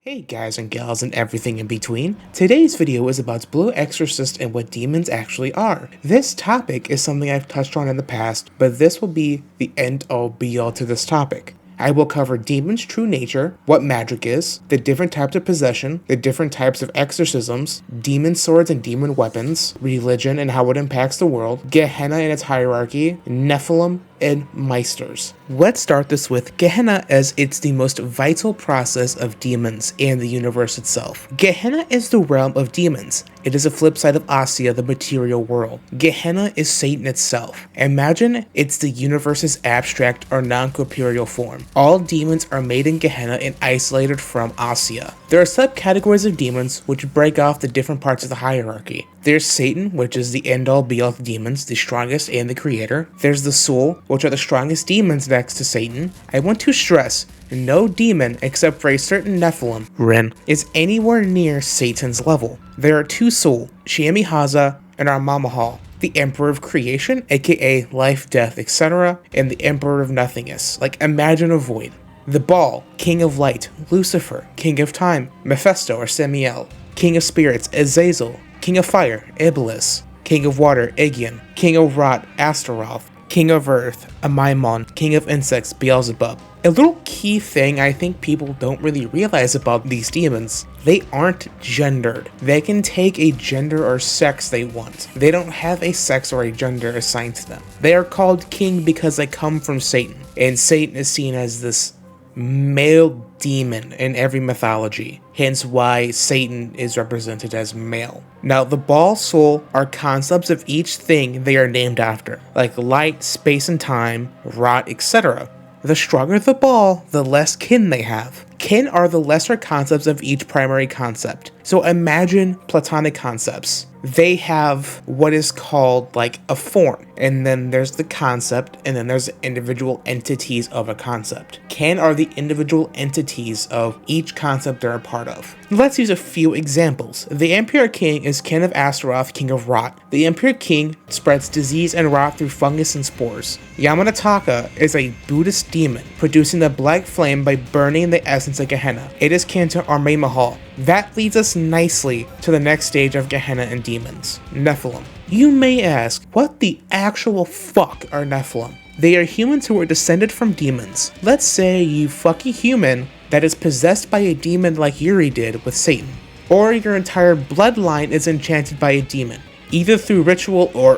Hey guys and gals and everything in between. Today's video is about Blue Exorcist and what demons actually are. This topic is something I've touched on in the past, but this will be the end all be all to this topic. I will cover demons' true nature, what magic is, the different types of possession, the different types of exorcisms, demon swords and demon weapons, religion and how it impacts the world, Gehenna and its hierarchy, Nephilim, and Meisters. Let's start this with Gehenna, as it's the most vital process of demons and the universe itself. Gehenna is the realm of demons. It is a flip side of Asya, the material world. Gehenna is Satan itself. Imagine it's the universe's abstract or non-corporeal form. All demons are made in Gehenna and isolated from Asya. There are subcategories of demons which break off the different parts of the hierarchy. There's Satan, which is the end-all be-all of demons, the strongest and the creator. There's the Soul, which are the strongest demons next to Satan. I want to stress, no demon, except for a certain Nephilim, Ren, is anywhere near Satan's level. There are two Soul, Shami-Haza and Armamahal, the Emperor of Creation, aka Life, Death, etc., and the Emperor of Nothingness, like imagine a void. The Baal, King of Light, Lucifer, King of Time, Mephisto or Samiel, King of Spirits, Azazel, King of Fire, Iblis, King of Water, Aegeon, King of Rot, Astaroth, King of Earth, Amaimon, King of Insects, Beelzebub. A little key thing I think people don't really realize about these demons, they aren't gendered. They can take a gender or sex they want. They don't have a sex or a gender assigned to them. They are called king because they come from Satan, and Satan is seen as this male demon in every mythology, hence why Satan is represented as male. Now, the Baal, Soul are concepts of each thing they are named after, like light, space and time, rot, etc. The stronger the Baal, the less kin they have. Kin are the lesser concepts of each primary concept. So imagine Platonic concepts. They have what is called like a form, and then there's the concept, and then there's individual entities of a concept. Kin are the individual entities of each concept they're a part of. Let's use a few examples. The Impure King is kin of Astaroth, king of rot. The Impure King spreads disease and rot through fungus and spores. Yamanataka is a Buddhist demon, producing the black flame by burning the essence of Gehenna. It is kin to Armamahal. That leads us nicely to the next stage of Gehenna and demons, Nephilim. You may ask, what the actual fuck are Nephilim? They are humans who are descended from demons. Let's say you fuck a human that is possessed by a demon like Yuri did with Satan. Or your entire bloodline is enchanted by a demon, either through ritual or,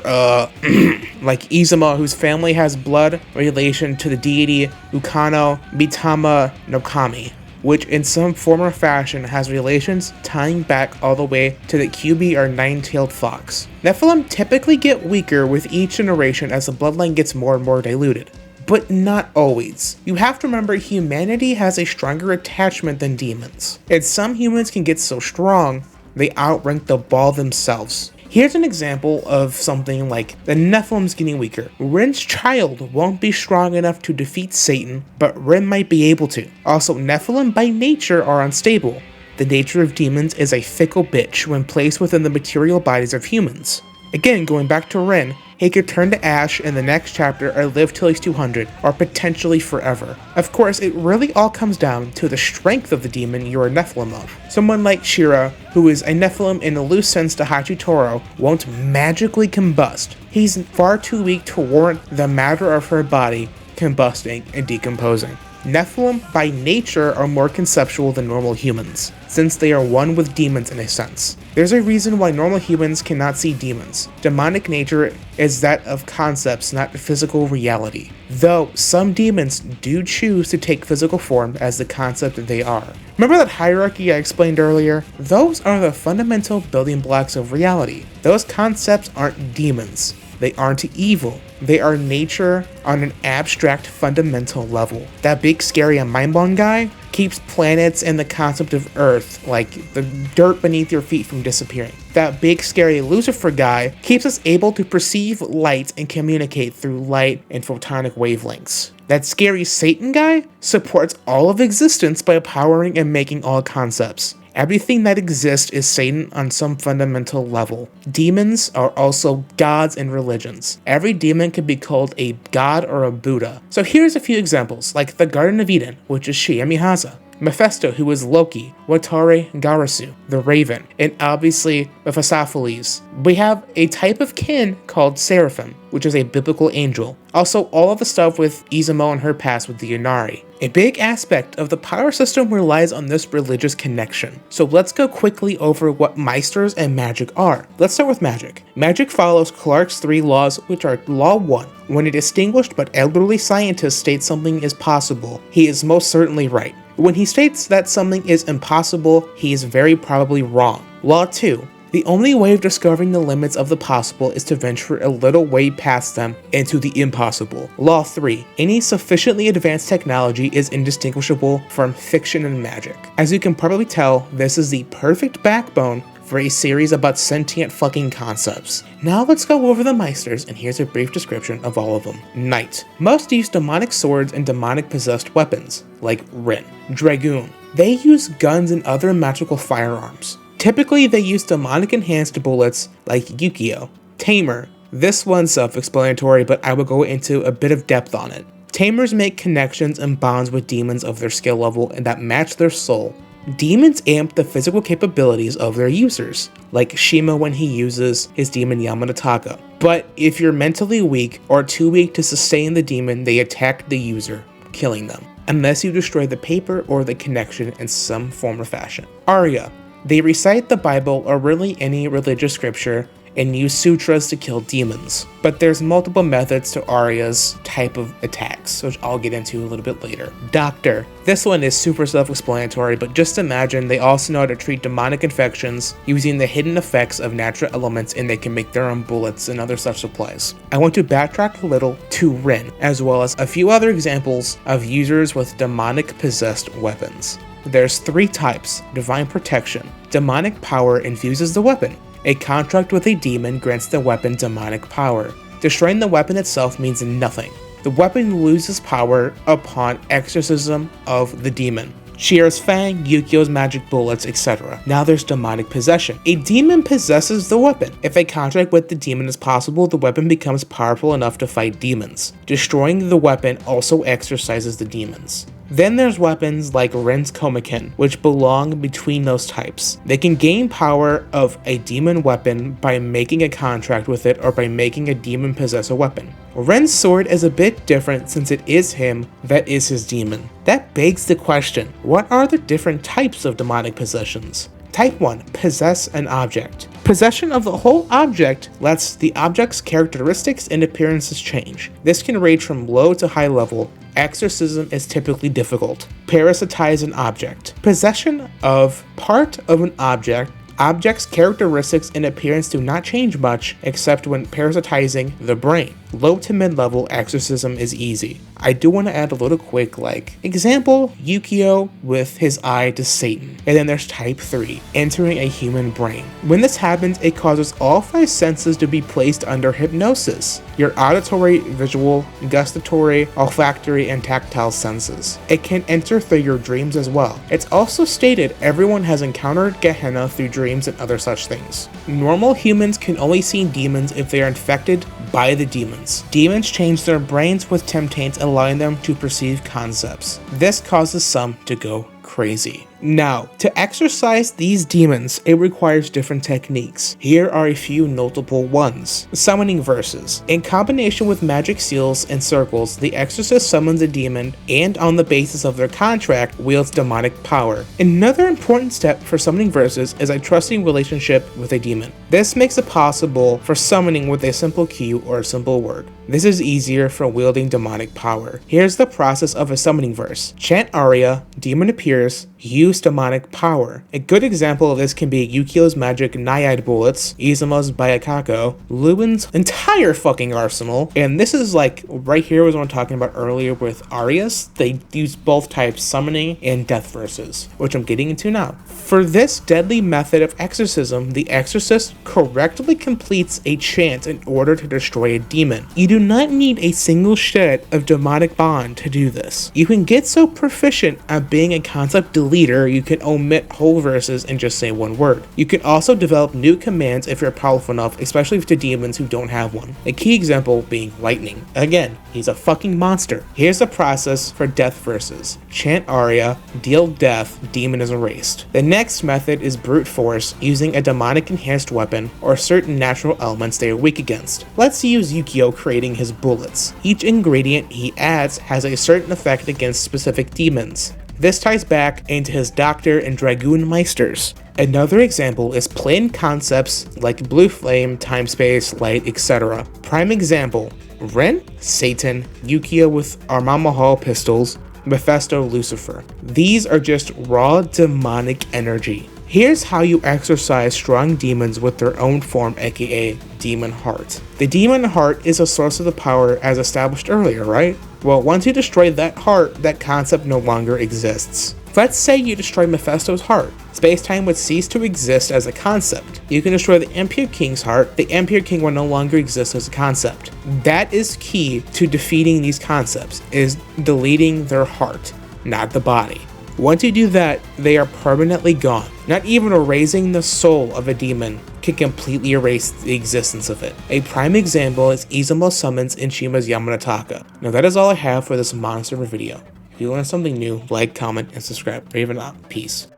like Izuma, whose family has blood relation to the deity Ukano Mitama no Kami, which in some form or fashion has relations tying back all the way to the Kyuubi or nine-tailed fox. Nephilim typically get weaker with each generation as the bloodline gets more and more diluted. But not always. You have to remember humanity has a stronger attachment than demons, and some humans can get so strong they outrank the Baal themselves. Here's an example of something like the Nephilim's getting weaker. Ren's child won't be strong enough to defeat Satan, but Ren might be able to. Also, Nephilim by nature are unstable. The nature of demons is a fickle bitch when placed within the material bodies of humans. Again, going back to Ren, he could turn to ash in the next chapter or live till he's 200, or potentially forever. Of course, it really all comes down to the strength of the demon you're a Nephilim of. Someone like Shira, who is a Nephilim in a loose sense to Hachitoro, won't magically combust. He's far too weak to warrant the matter of her body combusting and decomposing. Nephilim by nature are more conceptual than normal humans, since they are one with demons in a sense. There's a reason why normal humans cannot see demons. Demonic nature is that of concepts, not physical reality. Though some demons do choose to take physical form as the concept they are. Remember that hierarchy I explained earlier? Those are the fundamental building blocks of reality. Those concepts aren't demons. They aren't evil. They are nature on an abstract fundamental level. That big scary Amaimon guy keeps planets and the concept of Earth, like the dirt beneath your feet, from disappearing. That big scary Lucifer guy keeps us able to perceive light and communicate through light and photonic wavelengths. That scary Satan guy supports all of existence by powering and making all concepts. Everything that exists is Satan on some fundamental level. Demons are also gods in religions. Every demon can be called a god or a Buddha. So here's a few examples, like the Garden of Eden, which is Shami-Haza. Mephisto, who is Loki, Watari Garasu, the Raven, and obviously Mephistopheles. We have a type of kin called Seraphim, which is a biblical angel. Also, all of the stuff with Izumo and her past with the Inari. A big aspect of the power system relies on this religious connection. So let's go quickly over what Meisters and magic are. Let's start with magic. Magic follows Clarke's 3 laws, which are Law 1. When a distinguished but elderly scientist states something is possible, he is most certainly right. When he states that something is impossible, he is very probably wrong. Law 2. The only way of discovering the limits of the possible is to venture a little way past them into the impossible. Law 3. Any sufficiently advanced technology is indistinguishable from fiction and magic. As you can probably tell, this is the perfect backbone for a series about sentient fucking concepts. Now let's go over the Meisters, and here's a brief description of all of them. Knight. Most use demonic swords and demonic possessed weapons, like Rin. Dragoon. They use guns and other magical firearms. Typically, they use demonic-enhanced bullets like Yukio. Tamer. This one's self-explanatory, but I will go into a bit of depth on it. Tamers make connections and bonds with demons of their skill level and that match their soul. Demons amp the physical capabilities of their users, like Shima when he uses his demon Yamanataka. But if you're mentally weak or too weak to sustain the demon, they attack the user, killing them, unless you destroy the paper or the connection in some form or fashion. Arya. They recite the Bible or really any religious scripture and use sutras to kill demons. But there's multiple methods to Arya's type of attacks, which I'll get into a little bit later. Doctor. This one is super self-explanatory, but just imagine they also know how to treat demonic infections using the hidden effects of natural elements, and they can make their own bullets and other such supplies. I want to backtrack a little to Rin, as well as a few other examples of users with demonic possessed weapons. There's 3 types. Divine Protection. Demonic power infuses the weapon. A contract with a demon grants the weapon demonic power. Destroying the weapon itself means nothing. The weapon loses power upon exorcism of the demon. Shira's Fang, Yukio's magic bullets, etc. Now there's demonic possession. A demon possesses the weapon. If a contract with the demon is possible, the weapon becomes powerful enough to fight demons. Destroying the weapon also exorcises the demons. Then there's weapons like Ren's Komakin, which belong between those types. They can gain power of a demon weapon by making a contract with it or by making a demon possess a weapon. Ren's sword is a bit different since it is him that is his demon. That begs the question, what are the different types of demonic possessions? Type 1. Possess an object. Possession of the whole object lets the object's characteristics and appearances change. This can range from low to high level. Exorcism is typically difficult. Parasitize an object. Possession of part of an object. Object's characteristics and appearance do not change much except when parasitizing the brain. Low to mid-level exorcism is easy. I do want to add a little quick example, Yukio with his eye to Satan. And then there's type 3, entering a human brain. When this happens, it causes all 5 senses to be placed under hypnosis. Your auditory, visual, gustatory, olfactory, and tactile senses. It can enter through your dreams as well. It's also stated everyone has encountered Gehenna through dreams and other such things. Normal humans can only see demons if they are infected by the demons. Demons change their brains with temptates, allowing them to perceive concepts. This causes some to go crazy. Now, to exorcise these demons, it requires different techniques. Here are a few notable ones. Summoning verses. In combination with magic seals and circles, the exorcist summons a demon and, on the basis of their contract, wields demonic power. Another important step for summoning verses is a trusting relationship with a demon. This makes it possible for summoning with a simple cue or a simple word. This is easier for wielding demonic power. Here's the process of a summoning verse. Chant aria, demon appears, use demonic power. A good example of this can be Yukio's magic Naiad bullets, Izumo's Bayakako, Lewin's entire fucking arsenal, and this is right here was what I'm talking about earlier with Arias. They use both types, summoning and death verses, which I'm getting into now. For this deadly method of exorcism, the exorcist correctly completes a chant in order to destroy a demon. You do not need a single shred of demonic bond to do this. You can get so proficient at being a concept deleter you can omit whole verses and just say one word. You can also develop new commands if you're powerful enough, especially to demons who don't have one. A key example being lightning. Again, he's a fucking monster. Here's the process for death verses. Chant aria, deal death, demon is erased. The next method is brute force, using a demonic enhanced weapon or certain natural elements they are weak against. Let's use Yukio creating his bullets. Each ingredient he adds has a certain effect against specific demons. This ties back into his Doctor and Dragoon Meisters. Another example is plain concepts like blue flame, time space, light, etc. Prime example, Ren, Satan, Yukio with Armama Hall pistols, Mephisto, Lucifer. These are just raw demonic energy. Here's how you exorcise strong demons with their own form, aka Demon Heart. The Demon Heart is a source of the power as established earlier, right? Well, once you destroy that heart, that concept no longer exists. Let's say you destroy Mephisto's heart. Space-time would cease to exist as a concept. You can destroy the Impure King's heart. The Impure King will no longer exist as a concept. That is key to defeating these concepts, is deleting their heart, not the body. Once you do that, they are permanently gone. Not even erasing the soul of a demon can completely erase the existence of it. A prime example is Izumo summons Inshima's Yamanotaka. Now that is all I have for this monster video. If you learned something new, like, comment, and subscribe. Or even not. Peace.